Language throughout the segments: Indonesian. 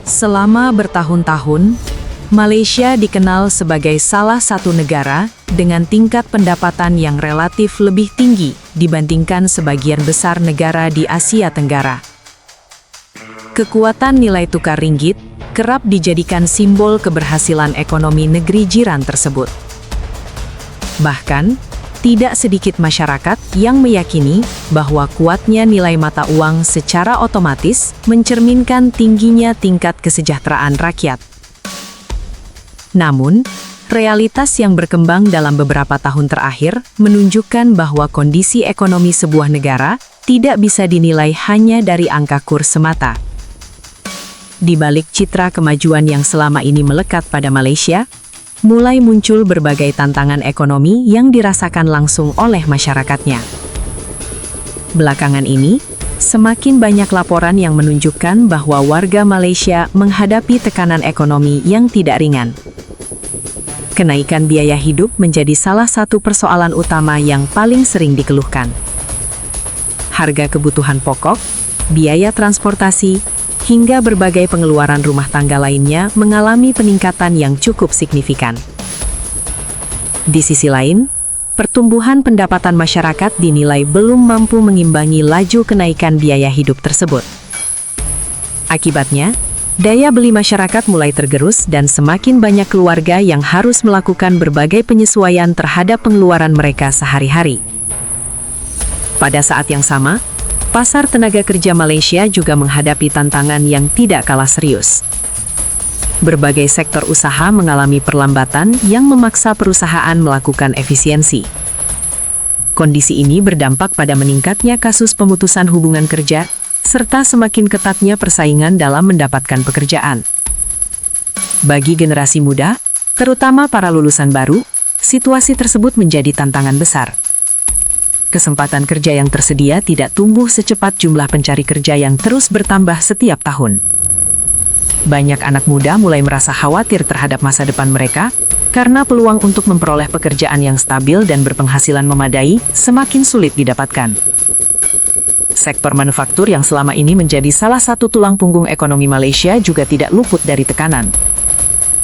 Selama bertahun-tahun, Malaysia dikenal sebagai salah satu negara dengan tingkat pendapatan yang relatif lebih tinggi dibandingkan sebagian besar negara di Asia Tenggara. Kekuatan nilai tukar ringgit kerap dijadikan simbol keberhasilan ekonomi negeri jiran tersebut. Bahkan, tidak sedikit masyarakat yang meyakini bahwa kuatnya nilai mata uang secara otomatis mencerminkan tingginya tingkat kesejahteraan rakyat. Namun, realitas yang berkembang dalam beberapa tahun terakhir menunjukkan bahwa kondisi ekonomi sebuah negara tidak bisa dinilai hanya dari angka kurs semata. Di balik citra kemajuan yang selama ini melekat pada Malaysia, mulai muncul berbagai tantangan ekonomi yang dirasakan langsung oleh masyarakatnya. Belakangan ini, semakin banyak laporan yang menunjukkan bahwa warga Malaysia menghadapi tekanan ekonomi yang tidak ringan. Kenaikan biaya hidup menjadi salah satu persoalan utama yang paling sering dikeluhkan. Harga kebutuhan pokok, biaya transportasi, hingga berbagai pengeluaran rumah tangga lainnya mengalami peningkatan yang cukup signifikan. Di sisi lain, pertumbuhan pendapatan masyarakat dinilai belum mampu mengimbangi laju kenaikan biaya hidup tersebut. Akibatnya, daya beli masyarakat mulai tergerus dan semakin banyak keluarga yang harus melakukan berbagai penyesuaian terhadap pengeluaran mereka sehari-hari. Pada saat yang sama, pasar tenaga kerja Malaysia juga menghadapi tantangan yang tidak kalah serius. Berbagai sektor usaha mengalami perlambatan yang memaksa perusahaan melakukan efisiensi. Kondisi ini berdampak pada meningkatnya kasus pemutusan hubungan kerja, serta semakin ketatnya persaingan dalam mendapatkan pekerjaan. Bagi generasi muda, terutama para lulusan baru, situasi tersebut menjadi tantangan besar. Kesempatan kerja yang tersedia tidak tumbuh secepat jumlah pencari kerja yang terus bertambah setiap tahun. Banyak anak muda mulai merasa khawatir terhadap masa depan mereka, karena peluang untuk memperoleh pekerjaan yang stabil dan berpenghasilan memadai semakin sulit didapatkan. Sektor manufaktur yang selama ini menjadi salah satu tulang punggung ekonomi Malaysia juga tidak luput dari tekanan.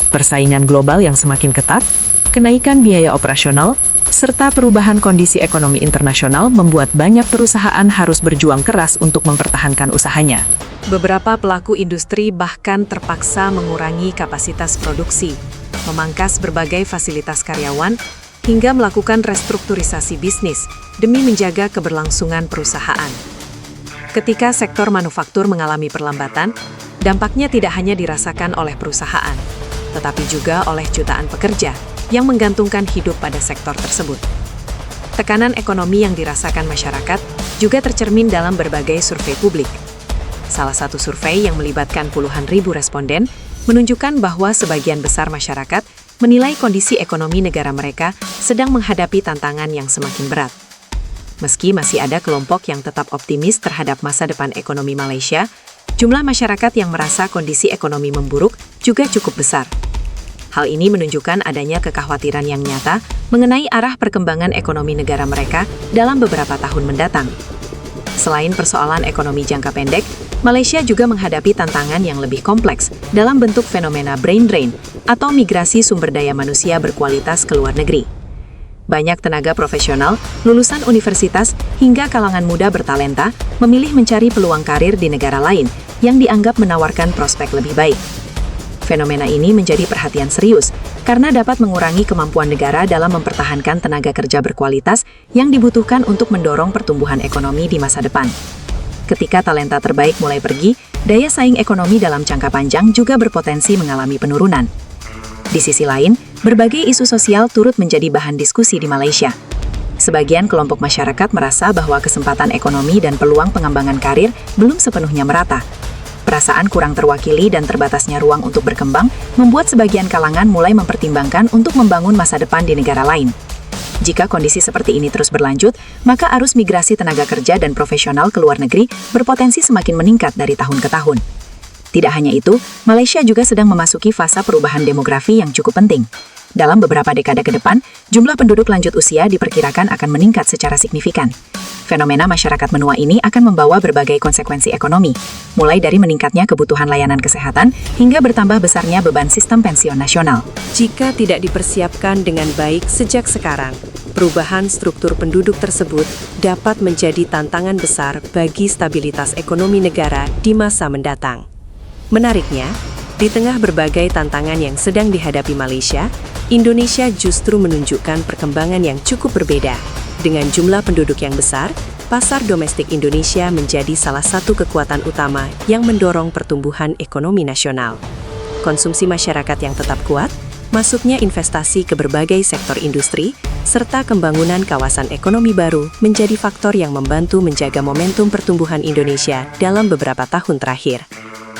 Persaingan global yang semakin ketat, kenaikan biaya operasional, serta perubahan kondisi ekonomi internasional membuat banyak perusahaan harus berjuang keras untuk mempertahankan usahanya. Beberapa pelaku industri bahkan terpaksa mengurangi kapasitas produksi, memangkas berbagai fasilitas karyawan, hingga melakukan restrukturisasi bisnis demi menjaga keberlangsungan perusahaan. Ketika sektor manufaktur mengalami perlambatan, dampaknya tidak hanya dirasakan oleh perusahaan, tetapi juga oleh jutaan pekerja yang menggantungkan hidup pada sektor tersebut. Tekanan ekonomi yang dirasakan masyarakat juga tercermin dalam berbagai survei publik. Salah satu survei yang melibatkan puluhan ribu responden menunjukkan bahwa sebagian besar masyarakat menilai kondisi ekonomi negara mereka sedang menghadapi tantangan yang semakin berat. Meski masih ada kelompok yang tetap optimis terhadap masa depan ekonomi Malaysia, jumlah masyarakat yang merasa kondisi ekonomi memburuk juga cukup besar. Hal ini menunjukkan adanya kekhawatiran yang nyata mengenai arah perkembangan ekonomi negara mereka dalam beberapa tahun mendatang. Selain persoalan ekonomi jangka pendek, Malaysia juga menghadapi tantangan yang lebih kompleks dalam bentuk fenomena brain drain atau migrasi sumber daya manusia berkualitas ke luar negeri. Banyak tenaga profesional, lulusan universitas, hingga kalangan muda bertalenta memilih mencari peluang karir di negara lain yang dianggap menawarkan prospek lebih baik. Fenomena ini menjadi perhatian serius karena dapat mengurangi kemampuan negara dalam mempertahankan tenaga kerja berkualitas yang dibutuhkan untuk mendorong pertumbuhan ekonomi di masa depan. Ketika talenta terbaik mulai pergi, daya saing ekonomi dalam jangka panjang juga berpotensi mengalami penurunan. Di sisi lain, berbagai isu sosial turut menjadi bahan diskusi di Malaysia. Sebagian kelompok masyarakat merasa bahwa kesempatan ekonomi dan peluang pengembangan karir belum sepenuhnya merata. Perasaan kurang terwakili dan terbatasnya ruang untuk berkembang membuat sebagian kalangan mulai mempertimbangkan untuk membangun masa depan di negara lain. Jika kondisi seperti ini terus berlanjut, maka arus migrasi tenaga kerja dan profesional ke luar negeri berpotensi semakin meningkat dari tahun ke tahun. Tidak hanya itu, Malaysia juga sedang memasuki fase perubahan demografi yang cukup penting. Dalam beberapa dekade ke depan, jumlah penduduk lanjut usia diperkirakan akan meningkat secara signifikan. Fenomena masyarakat menua ini akan membawa berbagai konsekuensi ekonomi, mulai dari meningkatnya kebutuhan layanan kesehatan hingga bertambah besarnya beban sistem pensiun nasional. Jika tidak dipersiapkan dengan baik sejak sekarang, perubahan struktur penduduk tersebut dapat menjadi tantangan besar bagi stabilitas ekonomi negara di masa mendatang. Menariknya, di tengah berbagai tantangan yang sedang dihadapi Malaysia, Indonesia justru menunjukkan perkembangan yang cukup berbeda. Dengan jumlah penduduk yang besar, pasar domestik Indonesia menjadi salah satu kekuatan utama yang mendorong pertumbuhan ekonomi nasional. Konsumsi masyarakat yang tetap kuat, masuknya investasi ke berbagai sektor industri, serta pembangunan kawasan ekonomi baru menjadi faktor yang membantu menjaga momentum pertumbuhan Indonesia dalam beberapa tahun terakhir.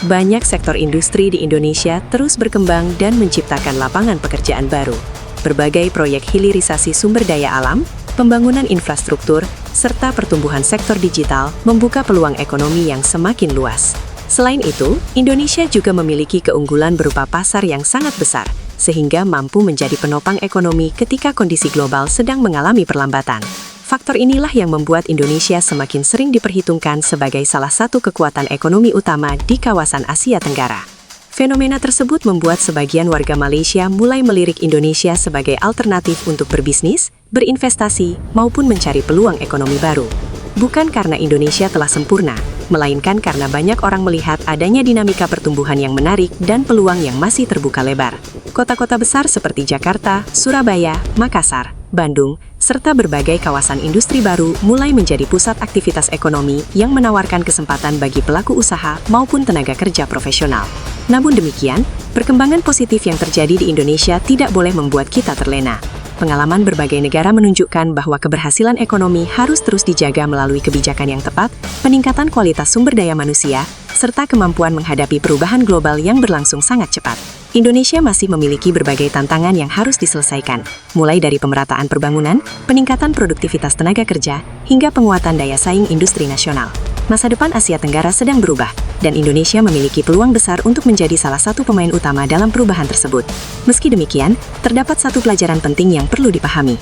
Banyak sektor industri di Indonesia terus berkembang dan menciptakan lapangan pekerjaan baru. Berbagai proyek hilirisasi sumber daya alam, pembangunan infrastruktur, serta pertumbuhan sektor digital membuka peluang ekonomi yang semakin luas. Selain itu, Indonesia juga memiliki keunggulan berupa pasar yang sangat besar, sehingga mampu menjadi penopang ekonomi ketika kondisi global sedang mengalami perlambatan. Faktor inilah yang membuat Indonesia semakin sering diperhitungkan sebagai salah satu kekuatan ekonomi utama di kawasan Asia Tenggara. Fenomena tersebut membuat sebagian warga Malaysia mulai melirik Indonesia sebagai alternatif untuk berbisnis, berinvestasi, maupun mencari peluang ekonomi baru. Bukan karena Indonesia telah sempurna, melainkan karena banyak orang melihat adanya dinamika pertumbuhan yang menarik dan peluang yang masih terbuka lebar. Kota-kota besar seperti Jakarta, Surabaya, Makassar, Bandung, serta berbagai kawasan industri baru mulai menjadi pusat aktivitas ekonomi yang menawarkan kesempatan bagi pelaku usaha maupun tenaga kerja profesional. Namun demikian, perkembangan positif yang terjadi di Indonesia tidak boleh membuat kita terlena. Pengalaman berbagai negara menunjukkan bahwa keberhasilan ekonomi harus terus dijaga melalui kebijakan yang tepat, peningkatan kualitas sumber daya manusia, serta kemampuan menghadapi perubahan global yang berlangsung sangat cepat. Indonesia masih memiliki berbagai tantangan yang harus diselesaikan, mulai dari pemerataan perbangunan, peningkatan produktivitas tenaga kerja, hingga penguatan daya saing industri nasional. Masa depan Asia Tenggara sedang berubah, dan Indonesia memiliki peluang besar untuk menjadi salah satu pemain utama dalam perubahan tersebut. Meski demikian, terdapat satu pelajaran penting yang perlu dipahami.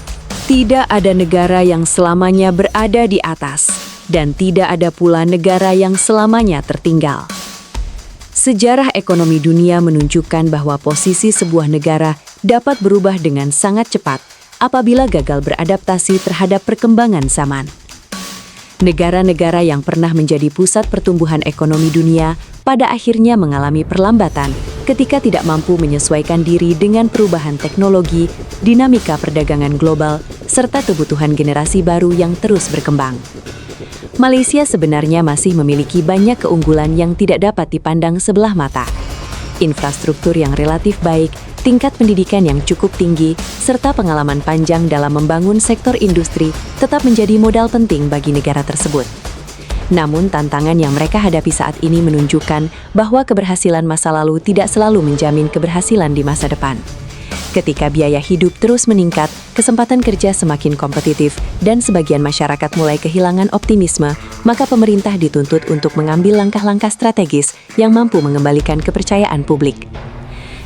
Tidak ada negara yang selamanya berada di atas, dan tidak ada pula negara yang selamanya tertinggal. Sejarah ekonomi dunia menunjukkan bahwa posisi sebuah negara dapat berubah dengan sangat cepat apabila gagal beradaptasi terhadap perkembangan zaman. Negara-negara yang pernah menjadi pusat pertumbuhan ekonomi dunia pada akhirnya mengalami perlambatan ketika tidak mampu menyesuaikan diri dengan perubahan teknologi, dinamika perdagangan global, serta kebutuhan generasi baru yang terus berkembang. Malaysia sebenarnya masih memiliki banyak keunggulan yang tidak dapat dipandang sebelah mata. Infrastruktur yang relatif baik, tingkat pendidikan yang cukup tinggi, serta pengalaman panjang dalam membangun sektor industri tetap menjadi modal penting bagi negara tersebut. Namun tantangan yang mereka hadapi saat ini menunjukkan bahwa keberhasilan masa lalu tidak selalu menjamin keberhasilan di masa depan. Ketika biaya hidup terus meningkat, kesempatan kerja semakin kompetitif, dan sebagian masyarakat mulai kehilangan optimisme, maka pemerintah dituntut untuk mengambil langkah-langkah strategis yang mampu mengembalikan kepercayaan publik.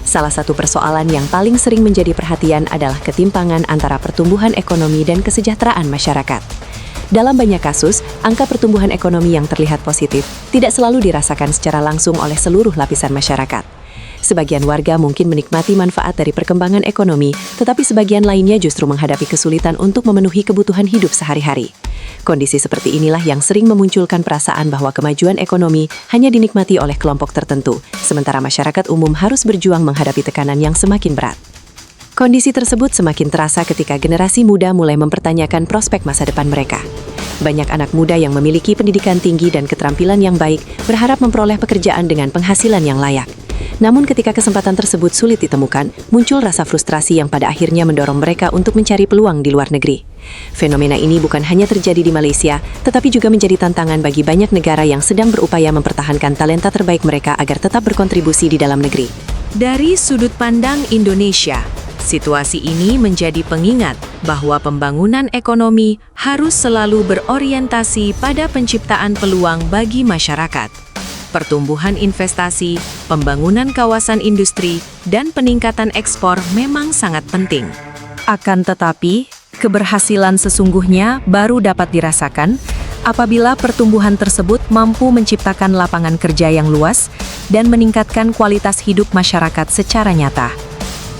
Salah satu persoalan yang paling sering menjadi perhatian adalah ketimpangan antara pertumbuhan ekonomi dan kesejahteraan masyarakat. Dalam banyak kasus, angka pertumbuhan ekonomi yang terlihat positif tidak selalu dirasakan secara langsung oleh seluruh lapisan masyarakat. Sebagian warga mungkin menikmati manfaat dari perkembangan ekonomi, tetapi sebagian lainnya justru menghadapi kesulitan untuk memenuhi kebutuhan hidup sehari-hari. Kondisi seperti inilah yang sering memunculkan perasaan bahwa kemajuan ekonomi hanya dinikmati oleh kelompok tertentu, sementara masyarakat umum harus berjuang menghadapi tekanan yang semakin berat. Kondisi tersebut semakin terasa ketika generasi muda mulai mempertanyakan prospek masa depan mereka. Banyak anak muda yang memiliki pendidikan tinggi dan keterampilan yang baik berharap memperoleh pekerjaan dengan penghasilan yang layak. Namun ketika kesempatan tersebut sulit ditemukan, muncul rasa frustrasi yang pada akhirnya mendorong mereka untuk mencari peluang di luar negeri. Fenomena ini bukan hanya terjadi di Malaysia, tetapi juga menjadi tantangan bagi banyak negara yang sedang berupaya mempertahankan talenta terbaik mereka agar tetap berkontribusi di dalam negeri. Dari sudut pandang Indonesia, situasi ini menjadi pengingat bahwa pembangunan ekonomi harus selalu berorientasi pada penciptaan peluang bagi masyarakat. pertumbuhan investasi, pembangunan kawasan industri, dan peningkatan ekspor memang sangat penting. Akan tetapi, keberhasilan sesungguhnya baru dapat dirasakan apabila pertumbuhan tersebut mampu menciptakan lapangan kerja yang luas dan meningkatkan kualitas hidup masyarakat secara nyata.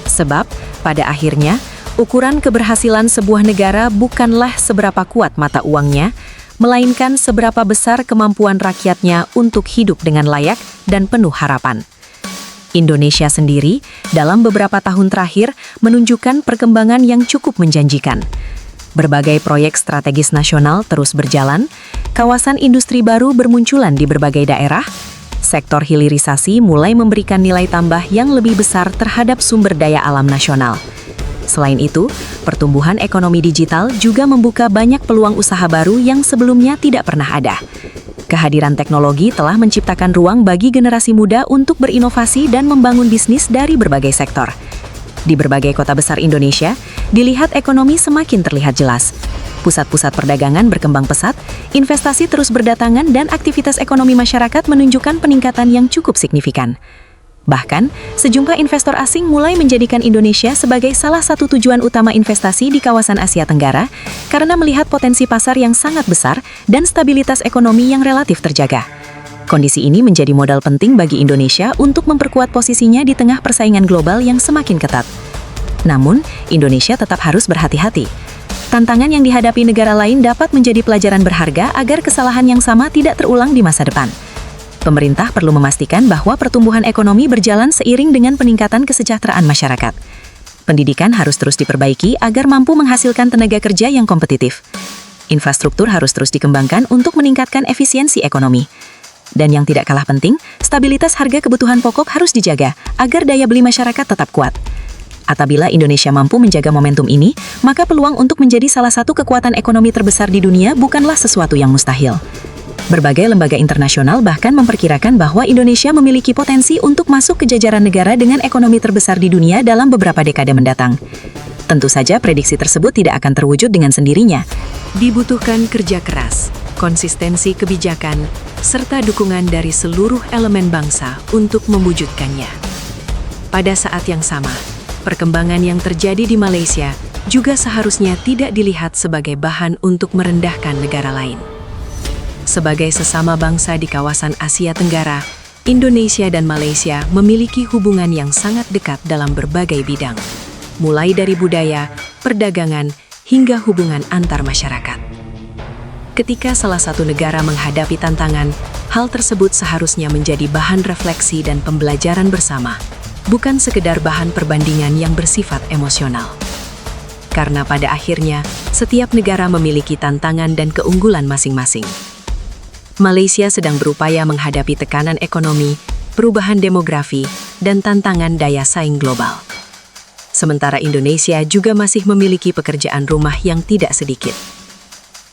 Sebab, pada akhirnya, ukuran keberhasilan sebuah negara bukanlah seberapa kuat mata uangnya, melainkan seberapa besar kemampuan rakyatnya untuk hidup dengan layak dan penuh harapan. Indonesia sendiri, dalam beberapa tahun terakhir, menunjukkan perkembangan yang cukup menjanjikan. Berbagai proyek strategis nasional terus berjalan, kawasan industri baru bermunculan di berbagai daerah, sektor hilirisasi mulai memberikan nilai tambah yang lebih besar terhadap sumber daya alam nasional. Selain itu, pertumbuhan ekonomi digital juga membuka banyak peluang usaha baru yang sebelumnya tidak pernah ada. Kehadiran teknologi telah menciptakan ruang bagi generasi muda untuk berinovasi dan membangun bisnis dari berbagai sektor. Di berbagai kota besar Indonesia, dilihat ekonomi semakin terlihat jelas. Pusat-pusat perdagangan berkembang pesat, investasi terus berdatangan dan aktivitas ekonomi masyarakat menunjukkan peningkatan yang cukup signifikan. Bahkan, sejumlah investor asing mulai menjadikan Indonesia sebagai salah satu tujuan utama investasi di kawasan Asia Tenggara karena melihat potensi pasar yang sangat besar dan stabilitas ekonomi yang relatif terjaga. Kondisi ini menjadi modal penting bagi Indonesia untuk memperkuat posisinya di tengah persaingan global yang semakin ketat. Namun, Indonesia tetap harus berhati-hati. Tantangan yang dihadapi negara lain dapat menjadi pelajaran berharga agar kesalahan yang sama tidak terulang di masa depan. Pemerintah perlu memastikan bahwa pertumbuhan ekonomi berjalan seiring dengan peningkatan kesejahteraan masyarakat. Pendidikan harus terus diperbaiki agar mampu menghasilkan tenaga kerja yang kompetitif. Infrastruktur harus terus dikembangkan untuk meningkatkan efisiensi ekonomi. Dan yang tidak kalah penting, stabilitas harga kebutuhan pokok harus dijaga agar daya beli masyarakat tetap kuat. Apabila Indonesia mampu menjaga momentum ini, maka peluang untuk menjadi salah satu kekuatan ekonomi terbesar di dunia bukanlah sesuatu yang mustahil. Berbagai lembaga internasional bahkan memperkirakan bahwa Indonesia memiliki potensi untuk masuk ke jajaran negara dengan ekonomi terbesar di dunia dalam beberapa dekade mendatang. Tentu saja prediksi tersebut tidak akan terwujud dengan sendirinya. Dibutuhkan kerja keras, konsistensi kebijakan, serta dukungan dari seluruh elemen bangsa untuk mewujudkannya. Pada saat yang sama, perkembangan yang terjadi di Malaysia juga seharusnya tidak dilihat sebagai bahan untuk merendahkan negara lain. Sebagai sesama bangsa di kawasan Asia Tenggara, Indonesia dan Malaysia memiliki hubungan yang sangat dekat dalam berbagai bidang, mulai dari budaya, perdagangan, hingga hubungan antar masyarakat. Ketika salah satu negara menghadapi tantangan, hal tersebut seharusnya menjadi bahan refleksi dan pembelajaran bersama, bukan sekedar bahan perbandingan yang bersifat emosional. Karena pada akhirnya, setiap negara memiliki tantangan dan keunggulan masing-masing. Malaysia sedang berupaya menghadapi tekanan ekonomi, perubahan demografi, dan tantangan daya saing global. Sementara Indonesia juga masih memiliki pekerjaan rumah yang tidak sedikit.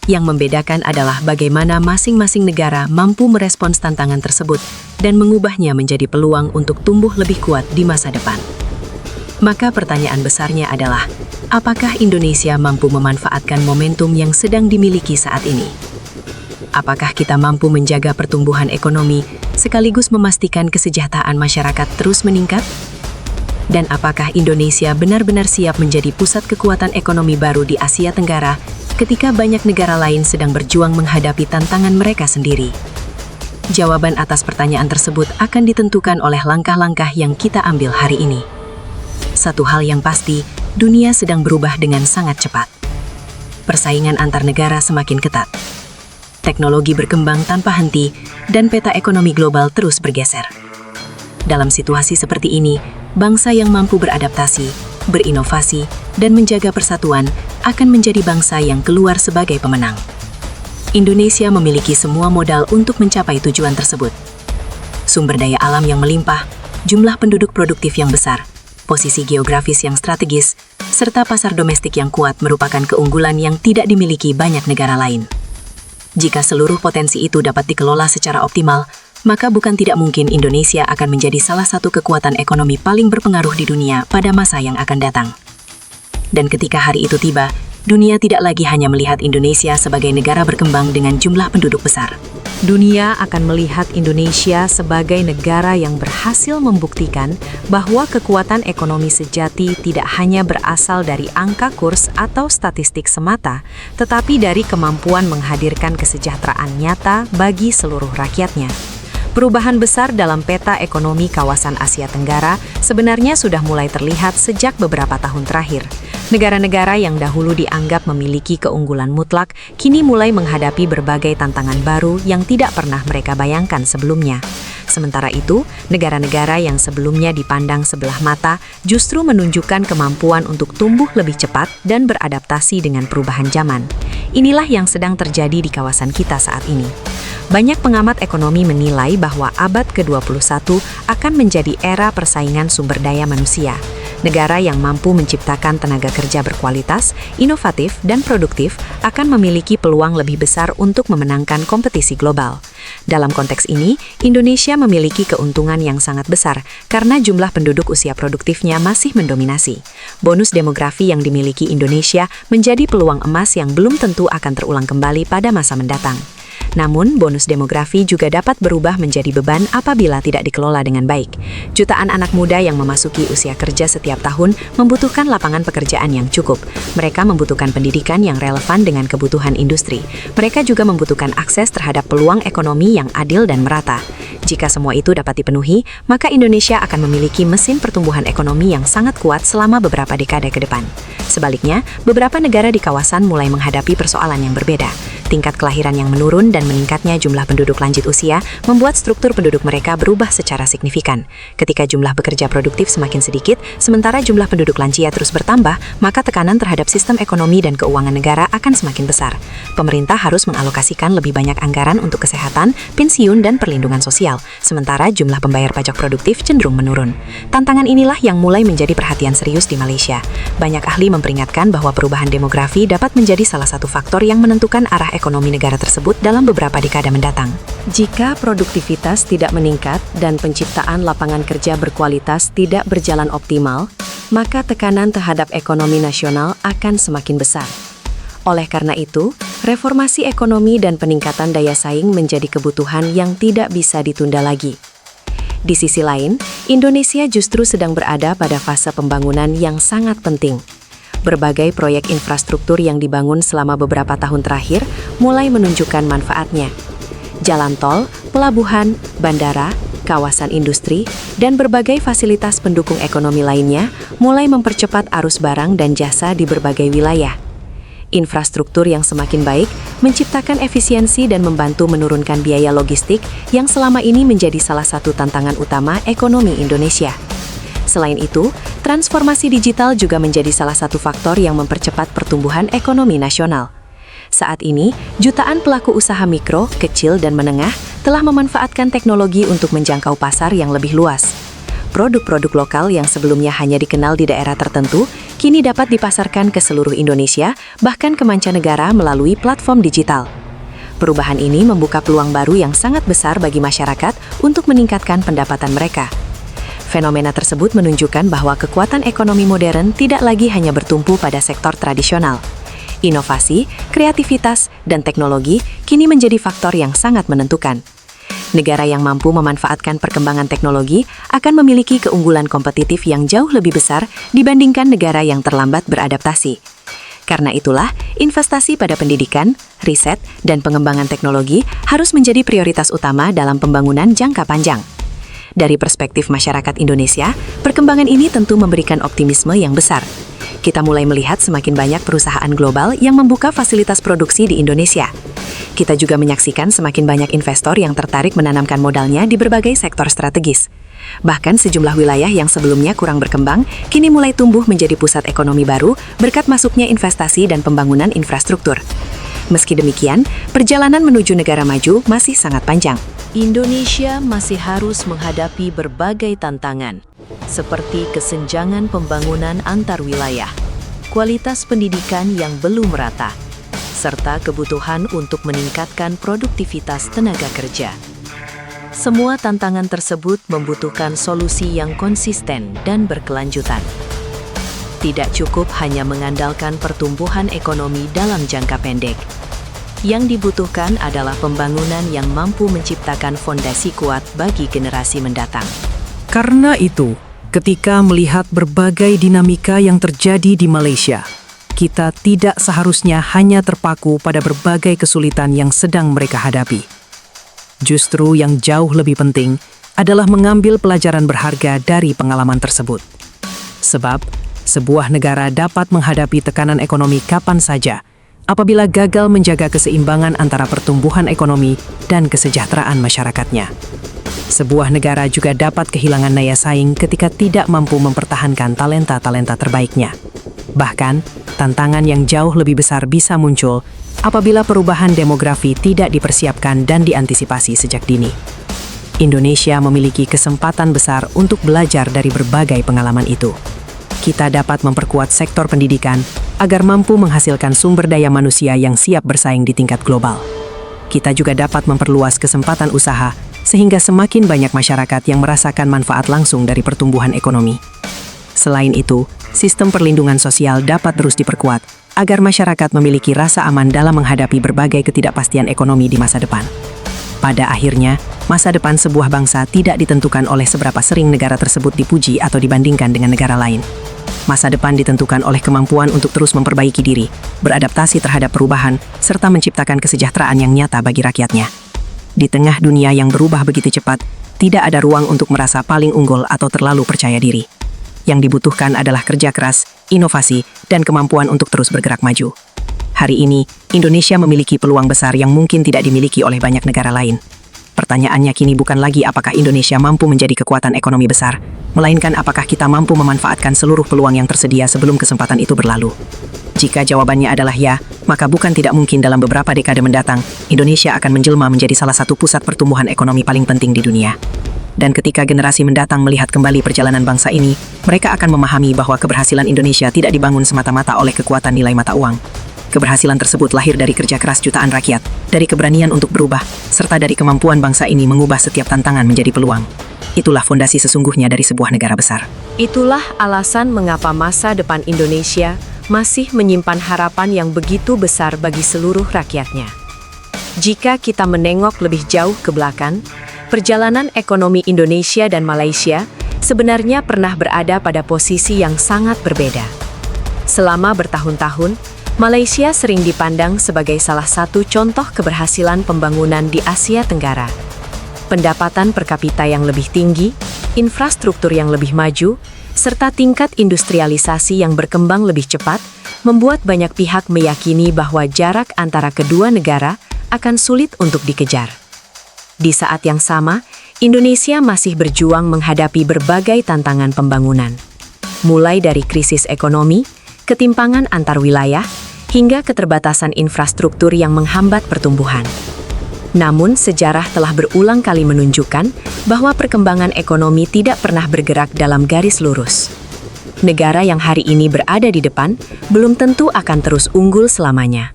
Yang membedakan adalah bagaimana masing-masing negara mampu merespons tantangan tersebut dan mengubahnya menjadi peluang untuk tumbuh lebih kuat di masa depan. Maka pertanyaan besarnya adalah, apakah Indonesia mampu memanfaatkan momentum yang sedang dimiliki saat ini? Apakah kita mampu menjaga pertumbuhan ekonomi sekaligus memastikan kesejahteraan masyarakat terus meningkat? Dan apakah Indonesia benar-benar siap menjadi pusat kekuatan ekonomi baru di Asia Tenggara ketika banyak negara lain sedang berjuang menghadapi tantangan mereka sendiri? Jawaban atas pertanyaan tersebut akan ditentukan oleh langkah-langkah yang kita ambil hari ini. Satu hal yang pasti, dunia sedang berubah dengan sangat cepat. Persaingan antar negara semakin ketat. Teknologi berkembang tanpa henti, dan peta ekonomi global terus bergeser. Dalam situasi seperti ini, bangsa yang mampu beradaptasi, berinovasi, dan menjaga persatuan akan menjadi bangsa yang keluar sebagai pemenang. Indonesia memiliki semua modal untuk mencapai tujuan tersebut. Sumber daya alam yang melimpah, jumlah penduduk produktif yang besar, posisi geografis yang strategis, serta pasar domestik yang kuat merupakan keunggulan yang tidak dimiliki banyak negara lain. Jika seluruh potensi itu dapat dikelola secara optimal, maka bukan tidak mungkin Indonesia akan menjadi salah satu kekuatan ekonomi paling berpengaruh di dunia pada masa yang akan datang. Dan ketika hari itu tiba, dunia tidak lagi hanya melihat Indonesia sebagai negara berkembang dengan jumlah penduduk besar. Dunia akan melihat Indonesia sebagai negara yang berhasil membuktikan bahwa kekuatan ekonomi sejati tidak hanya berasal dari angka kurs atau statistik semata, tetapi dari kemampuan menghadirkan kesejahteraan nyata bagi seluruh rakyatnya. Perubahan besar dalam peta ekonomi kawasan Asia Tenggara sebenarnya sudah mulai terlihat sejak beberapa tahun terakhir. Negara-negara yang dahulu dianggap memiliki keunggulan mutlak kini mulai menghadapi berbagai tantangan baru yang tidak pernah mereka bayangkan sebelumnya. Sementara itu, negara-negara yang sebelumnya dipandang sebelah mata justru menunjukkan kemampuan untuk tumbuh lebih cepat dan beradaptasi dengan perubahan zaman. Inilah yang sedang terjadi di kawasan kita saat ini. Banyak pengamat ekonomi menilai bahwa abad ke-21 akan menjadi era persaingan sumber daya manusia. Negara yang mampu menciptakan tenaga kerja berkualitas, inovatif, dan produktif akan memiliki peluang lebih besar untuk memenangkan kompetisi global. Dalam konteks ini, Indonesia memiliki keuntungan yang sangat besar karena jumlah penduduk usia produktifnya masih mendominasi. Bonus demografi yang dimiliki Indonesia menjadi peluang emas yang belum tentu akan terulang kembali pada masa mendatang. Namun, bonus demografi juga dapat berubah menjadi beban apabila tidak dikelola dengan baik. Jutaan anak muda yang memasuki usia kerja setiap tahun membutuhkan lapangan pekerjaan yang cukup. Mereka membutuhkan pendidikan yang relevan dengan kebutuhan industri. Mereka juga membutuhkan akses terhadap peluang ekonomi yang adil dan merata. Jika semua itu dapat dipenuhi, maka Indonesia akan memiliki mesin pertumbuhan ekonomi yang sangat kuat selama beberapa dekade ke depan. Sebaliknya, beberapa negara di kawasan mulai menghadapi persoalan yang berbeda. Tingkat kelahiran yang menurun dan meningkatnya jumlah penduduk lanjut usia membuat struktur penduduk mereka berubah secara signifikan. Ketika jumlah pekerja produktif semakin sedikit, sementara jumlah penduduk lansia terus bertambah, maka tekanan terhadap sistem ekonomi dan keuangan negara akan semakin besar. Pemerintah harus mengalokasikan lebih banyak anggaran untuk kesehatan, pensiun, dan perlindungan sosial, sementara jumlah pembayar pajak produktif cenderung menurun. Tantangan inilah yang mulai menjadi perhatian serius di Malaysia. Banyak ahli memperingatkan bahwa perubahan demografi dapat menjadi salah satu faktor yang menentukan arah ekonomi negara tersebut dalam beberapa dekade mendatang. Jika produktivitas tidak meningkat dan penciptaan lapangan kerja berkualitas tidak berjalan optimal, maka tekanan terhadap ekonomi nasional akan semakin besar. Oleh karena itu, reformasi ekonomi dan peningkatan daya saing menjadi kebutuhan yang tidak bisa ditunda lagi. Di sisi lain, Indonesia justru sedang berada pada fase pembangunan yang sangat penting. Berbagai proyek infrastruktur yang dibangun selama beberapa tahun terakhir mulai menunjukkan manfaatnya. Jalan tol, pelabuhan, bandara, kawasan industri, dan berbagai fasilitas pendukung ekonomi lainnya mulai mempercepat arus barang dan jasa di berbagai wilayah. Infrastruktur yang semakin baik menciptakan efisiensi dan membantu menurunkan biaya logistik yang selama ini menjadi salah satu tantangan utama ekonomi Indonesia. Selain itu, transformasi digital juga menjadi salah satu faktor yang mempercepat pertumbuhan ekonomi nasional. Saat ini, jutaan pelaku usaha mikro, kecil, dan menengah telah memanfaatkan teknologi untuk menjangkau pasar yang lebih luas. Produk-produk lokal yang sebelumnya hanya dikenal di daerah tertentu, kini dapat dipasarkan ke seluruh Indonesia, bahkan ke mancanegara melalui platform digital. Perubahan ini membuka peluang baru yang sangat besar bagi masyarakat untuk meningkatkan pendapatan mereka. Fenomena tersebut menunjukkan bahwa kekuatan ekonomi modern tidak lagi hanya bertumpu pada sektor tradisional. Inovasi, kreativitas, dan teknologi kini menjadi faktor yang sangat menentukan. Negara yang mampu memanfaatkan perkembangan teknologi akan memiliki keunggulan kompetitif yang jauh lebih besar dibandingkan negara yang terlambat beradaptasi. Karena itulah, investasi pada pendidikan, riset, dan pengembangan teknologi harus menjadi prioritas utama dalam pembangunan jangka panjang. Dari perspektif masyarakat Indonesia, perkembangan ini tentu memberikan optimisme yang besar. Kita mulai melihat semakin banyak perusahaan global yang membuka fasilitas produksi di Indonesia. Kita juga menyaksikan semakin banyak investor yang tertarik menanamkan modalnya di berbagai sektor strategis. Bahkan sejumlah wilayah yang sebelumnya kurang berkembang, kini mulai tumbuh menjadi pusat ekonomi baru berkat masuknya investasi dan pembangunan infrastruktur. Meski demikian, perjalanan menuju negara maju masih sangat panjang. Indonesia masih harus menghadapi berbagai tantangan, seperti kesenjangan pembangunan antar wilayah, kualitas pendidikan yang belum merata, serta kebutuhan untuk meningkatkan produktivitas tenaga kerja. Semua tantangan tersebut membutuhkan solusi yang konsisten dan berkelanjutan. tidak cukup hanya mengandalkan pertumbuhan ekonomi dalam jangka pendek. Yang dibutuhkan adalah pembangunan yang mampu menciptakan fondasi kuat bagi generasi mendatang. Karena itu, ketika melihat berbagai dinamika yang terjadi di Malaysia, kita tidak seharusnya hanya terpaku pada berbagai kesulitan yang sedang mereka hadapi. Justru yang jauh lebih penting adalah mengambil pelajaran berharga dari pengalaman tersebut. Sebab, sebuah negara dapat menghadapi tekanan ekonomi kapan saja apabila gagal menjaga keseimbangan antara pertumbuhan ekonomi dan kesejahteraan masyarakatnya. Sebuah negara juga dapat kehilangan daya saing ketika tidak mampu mempertahankan talenta-talenta terbaiknya. Bahkan, tantangan yang jauh lebih besar bisa muncul apabila perubahan demografi tidak dipersiapkan dan diantisipasi sejak dini. Indonesia memiliki kesempatan besar untuk belajar dari berbagai pengalaman itu. Kita dapat memperkuat sektor pendidikan agar mampu menghasilkan sumber daya manusia yang siap bersaing di tingkat global. Kita juga dapat memperluas kesempatan usaha sehingga semakin banyak masyarakat yang merasakan manfaat langsung dari pertumbuhan ekonomi. Selain itu, sistem perlindungan sosial dapat terus diperkuat agar masyarakat memiliki rasa aman dalam menghadapi berbagai ketidakpastian ekonomi di masa depan. Pada akhirnya, masa depan sebuah bangsa tidak ditentukan oleh seberapa sering negara tersebut dipuji atau dibandingkan dengan negara lain. Masa depan ditentukan oleh kemampuan untuk terus memperbaiki diri, beradaptasi terhadap perubahan, serta menciptakan kesejahteraan yang nyata bagi rakyatnya. Di tengah dunia yang berubah begitu cepat, tidak ada ruang untuk merasa paling unggul atau terlalu percaya diri. Yang dibutuhkan adalah kerja keras, inovasi, dan kemampuan untuk terus bergerak maju. Hari ini, Indonesia memiliki peluang besar yang mungkin tidak dimiliki oleh banyak negara lain. Pertanyaannya kini bukan lagi apakah Indonesia mampu menjadi kekuatan ekonomi besar, melainkan apakah kita mampu memanfaatkan seluruh peluang yang tersedia sebelum kesempatan itu berlalu. Jika jawabannya adalah ya, maka bukan tidak mungkin dalam beberapa dekade mendatang, Indonesia akan menjelma menjadi salah satu pusat pertumbuhan ekonomi paling penting di dunia. Dan ketika generasi mendatang melihat kembali perjalanan bangsa ini, mereka akan memahami bahwa keberhasilan Indonesia tidak dibangun semata-mata oleh kekuatan nilai mata uang. Keberhasilan tersebut lahir dari kerja keras jutaan rakyat, dari keberanian untuk berubah, serta dari kemampuan bangsa ini mengubah setiap tantangan menjadi peluang. Itulah fondasi sesungguhnya dari sebuah negara besar. Itulah alasan mengapa masa depan Indonesia masih menyimpan harapan yang begitu besar bagi seluruh rakyatnya. Jika kita menengok lebih jauh ke belakang, perjalanan ekonomi Indonesia dan Malaysia sebenarnya pernah berada pada posisi yang sangat berbeda. Selama bertahun-tahun, Malaysia sering dipandang sebagai salah satu contoh keberhasilan pembangunan di Asia Tenggara. Pendapatan per kapita yang lebih tinggi, infrastruktur yang lebih maju, serta tingkat industrialisasi yang berkembang lebih cepat, membuat banyak pihak meyakini bahwa jarak antara kedua negara akan sulit untuk dikejar. Di saat yang sama, Indonesia masih berjuang menghadapi berbagai tantangan pembangunan. Mulai dari krisis ekonomi, ketimpangan antar wilayah, hingga keterbatasan infrastruktur yang menghambat pertumbuhan. Namun, sejarah telah berulang kali menunjukkan bahwa perkembangan ekonomi tidak pernah bergerak dalam garis lurus. Negara yang hari ini berada di depan belum tentu akan terus unggul selamanya.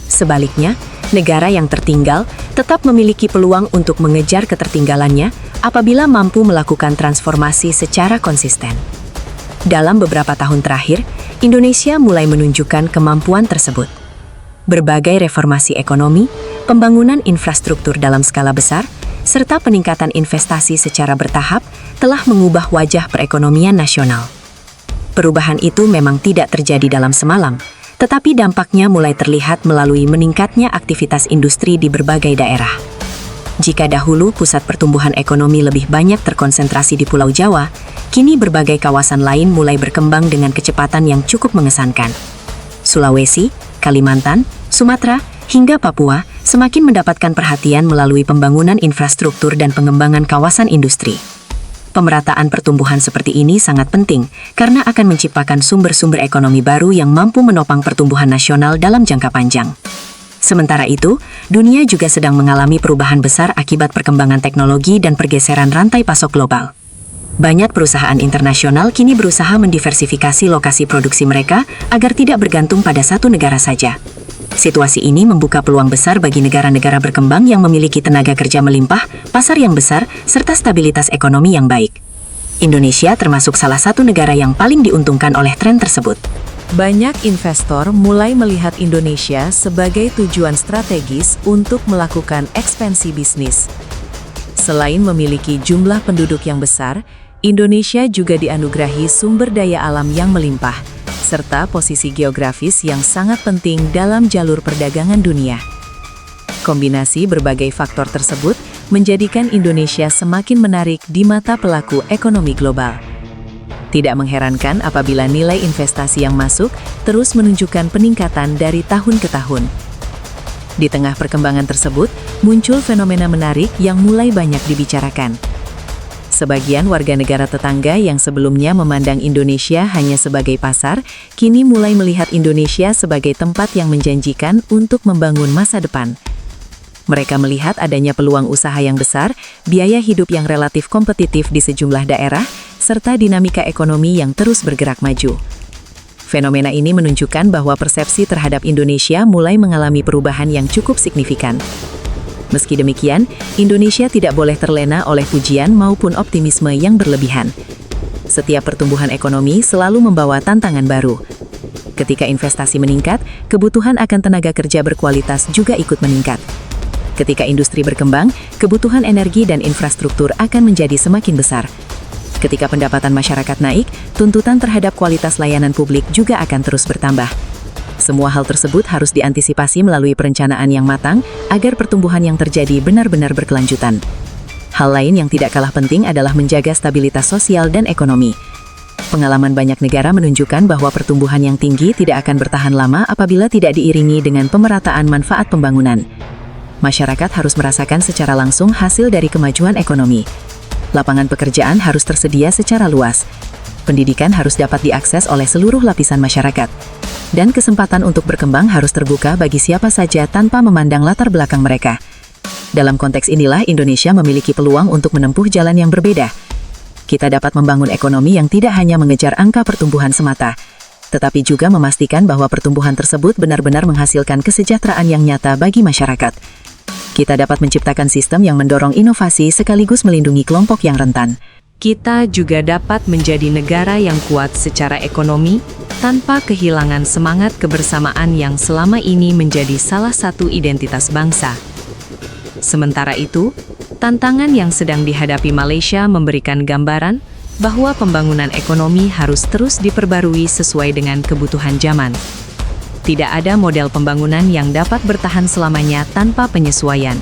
Sebaliknya, negara yang tertinggal tetap memiliki peluang untuk mengejar ketertinggalannya apabila mampu melakukan transformasi secara konsisten. Dalam beberapa tahun terakhir, Indonesia mulai menunjukkan kemampuan tersebut. Berbagai reformasi ekonomi, pembangunan infrastruktur dalam skala besar, serta peningkatan investasi secara bertahap telah mengubah wajah perekonomian nasional. Perubahan itu memang tidak terjadi dalam semalam, tetapi dampaknya mulai terlihat melalui meningkatnya aktivitas industri di berbagai daerah. Jika dahulu pusat pertumbuhan ekonomi lebih banyak terkonsentrasi di Pulau Jawa, kini berbagai kawasan lain mulai berkembang dengan kecepatan yang cukup mengesankan. Sulawesi, Kalimantan, Sumatera, hingga Papua semakin mendapatkan perhatian melalui pembangunan infrastruktur dan pengembangan kawasan industri. Pemerataan pertumbuhan seperti ini sangat penting karena akan menciptakan sumber-sumber ekonomi baru yang mampu menopang pertumbuhan nasional dalam jangka panjang. Sementara itu, dunia juga sedang mengalami perubahan besar akibat perkembangan teknologi dan pergeseran rantai pasok global. Banyak perusahaan internasional kini berusaha mendiversifikasi lokasi produksi mereka agar tidak bergantung pada satu negara saja. Situasi ini membuka peluang besar bagi negara-negara berkembang yang memiliki tenaga kerja melimpah, pasar yang besar, serta stabilitas ekonomi yang baik. Indonesia termasuk salah satu negara yang paling diuntungkan oleh tren tersebut. Banyak investor mulai melihat Indonesia sebagai tujuan strategis untuk melakukan ekspansi bisnis. Selain memiliki jumlah penduduk yang besar, Indonesia juga dianugerahi sumber daya alam yang melimpah, serta posisi geografis yang sangat penting dalam jalur perdagangan dunia. Kombinasi berbagai faktor tersebut menjadikan Indonesia semakin menarik di mata pelaku ekonomi global. Tidak mengherankan apabila nilai investasi yang masuk terus menunjukkan peningkatan dari tahun ke tahun. Di tengah perkembangan tersebut, muncul fenomena menarik yang mulai banyak dibicarakan. Sebagian warga negara tetangga yang sebelumnya memandang Indonesia hanya sebagai pasar, kini mulai melihat Indonesia sebagai tempat yang menjanjikan untuk membangun masa depan. Mereka melihat adanya peluang usaha yang besar, biaya hidup yang relatif kompetitif di sejumlah daerah, serta dinamika ekonomi yang terus bergerak maju. Fenomena ini menunjukkan bahwa persepsi terhadap Indonesia mulai mengalami perubahan yang cukup signifikan. Meski demikian, Indonesia tidak boleh terlena oleh pujian maupun optimisme yang berlebihan. Setiap pertumbuhan ekonomi selalu membawa tantangan baru. Ketika investasi meningkat, kebutuhan akan tenaga kerja berkualitas juga ikut meningkat. Ketika industri berkembang, kebutuhan energi dan infrastruktur akan menjadi semakin besar. Ketika pendapatan masyarakat naik, tuntutan terhadap kualitas layanan publik juga akan terus bertambah. Semua hal tersebut harus diantisipasi melalui perencanaan yang matang agar pertumbuhan yang terjadi benar-benar berkelanjutan. Hal lain yang tidak kalah penting adalah menjaga stabilitas sosial dan ekonomi. Pengalaman banyak negara menunjukkan bahwa pertumbuhan yang tinggi tidak akan bertahan lama apabila tidak diiringi dengan pemerataan manfaat pembangunan. Masyarakat harus merasakan secara langsung hasil dari kemajuan ekonomi. Lapangan pekerjaan harus tersedia secara luas. Pendidikan harus dapat diakses oleh seluruh lapisan masyarakat. Dan kesempatan untuk berkembang harus terbuka bagi siapa saja tanpa memandang latar belakang mereka. Dalam konteks inilah Indonesia memiliki peluang untuk menempuh jalan yang berbeda. Kita dapat membangun ekonomi yang tidak hanya mengejar angka pertumbuhan semata, tetapi juga memastikan bahwa pertumbuhan tersebut benar-benar menghasilkan kesejahteraan yang nyata bagi masyarakat. Kita dapat menciptakan sistem yang mendorong inovasi sekaligus melindungi kelompok yang rentan. Kita juga dapat menjadi negara yang kuat secara ekonomi tanpa kehilangan semangat kebersamaan yang selama ini menjadi salah satu identitas bangsa. Sementara itu, tantangan yang sedang dihadapi Malaysia memberikan gambaran bahwa pembangunan ekonomi harus terus diperbarui sesuai dengan kebutuhan zaman. Tidak ada model pembangunan yang dapat bertahan selamanya tanpa penyesuaian.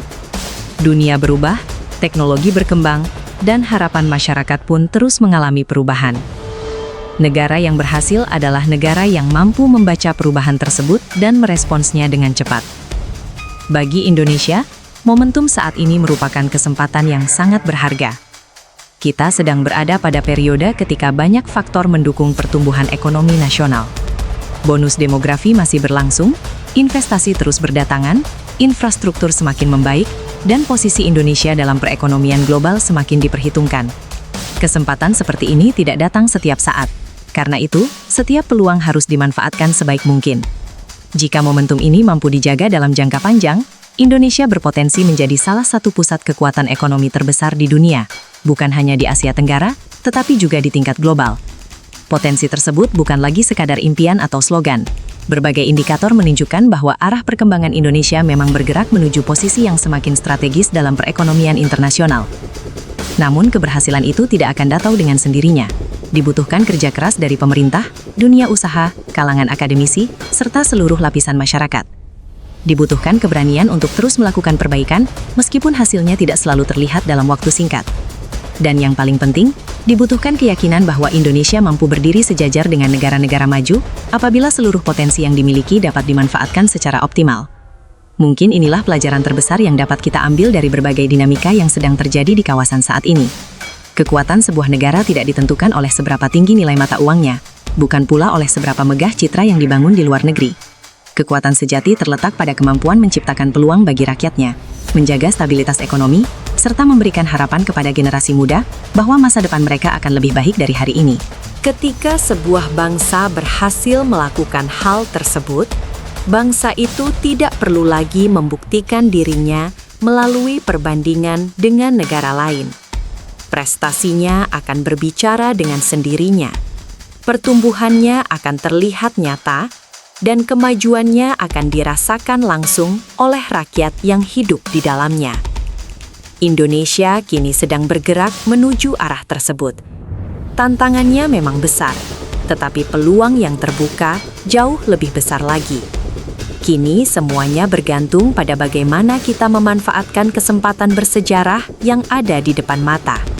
Dunia berubah, teknologi berkembang, dan harapan masyarakat pun terus mengalami perubahan. Negara yang berhasil adalah negara yang mampu membaca perubahan tersebut dan meresponsnya dengan cepat. Bagi Indonesia, momentum saat ini merupakan kesempatan yang sangat berharga. Kita sedang berada pada periode ketika banyak faktor mendukung pertumbuhan ekonomi nasional. Bonus demografi masih berlangsung, investasi terus berdatangan, infrastruktur semakin membaik, dan posisi Indonesia dalam perekonomian global semakin diperhitungkan. Kesempatan seperti ini tidak datang setiap saat. Karena itu, setiap peluang harus dimanfaatkan sebaik mungkin. Jika momentum ini mampu dijaga dalam jangka panjang, Indonesia berpotensi menjadi salah satu pusat kekuatan ekonomi terbesar di dunia, bukan hanya di Asia Tenggara, tetapi juga di tingkat global. Potensi tersebut bukan lagi sekadar impian atau slogan. Berbagai indikator menunjukkan bahwa arah perkembangan Indonesia memang bergerak menuju posisi yang semakin strategis dalam perekonomian internasional. Namun keberhasilan itu tidak akan datang dengan sendirinya. Dibutuhkan kerja keras dari pemerintah, dunia usaha, kalangan akademisi, serta seluruh lapisan masyarakat. Dibutuhkan keberanian untuk terus melakukan perbaikan, meskipun hasilnya tidak selalu terlihat dalam waktu singkat. Dan yang paling penting, dibutuhkan keyakinan bahwa Indonesia mampu berdiri sejajar dengan negara-negara maju apabila seluruh potensi yang dimiliki dapat dimanfaatkan secara optimal. Mungkin inilah pelajaran terbesar yang dapat kita ambil dari berbagai dinamika yang sedang terjadi di kawasan saat ini. Kekuatan sebuah negara tidak ditentukan oleh seberapa tinggi nilai mata uangnya, bukan pula oleh seberapa megah citra yang dibangun di luar negeri. Kekuatan sejati terletak pada kemampuan menciptakan peluang bagi rakyatnya, menjaga stabilitas ekonomi, serta memberikan harapan kepada generasi muda bahwa masa depan mereka akan lebih baik dari hari ini. Ketika sebuah bangsa berhasil melakukan hal tersebut, bangsa itu tidak perlu lagi membuktikan dirinya melalui perbandingan dengan negara lain. Prestasinya akan berbicara dengan sendirinya. Pertumbuhannya akan terlihat nyata, dan kemajuannya akan dirasakan langsung oleh rakyat yang hidup di dalamnya. Indonesia kini sedang bergerak menuju arah tersebut. Tantangannya memang besar, tetapi peluang yang terbuka jauh lebih besar lagi. Kini semuanya bergantung pada bagaimana kita memanfaatkan kesempatan bersejarah yang ada di depan mata.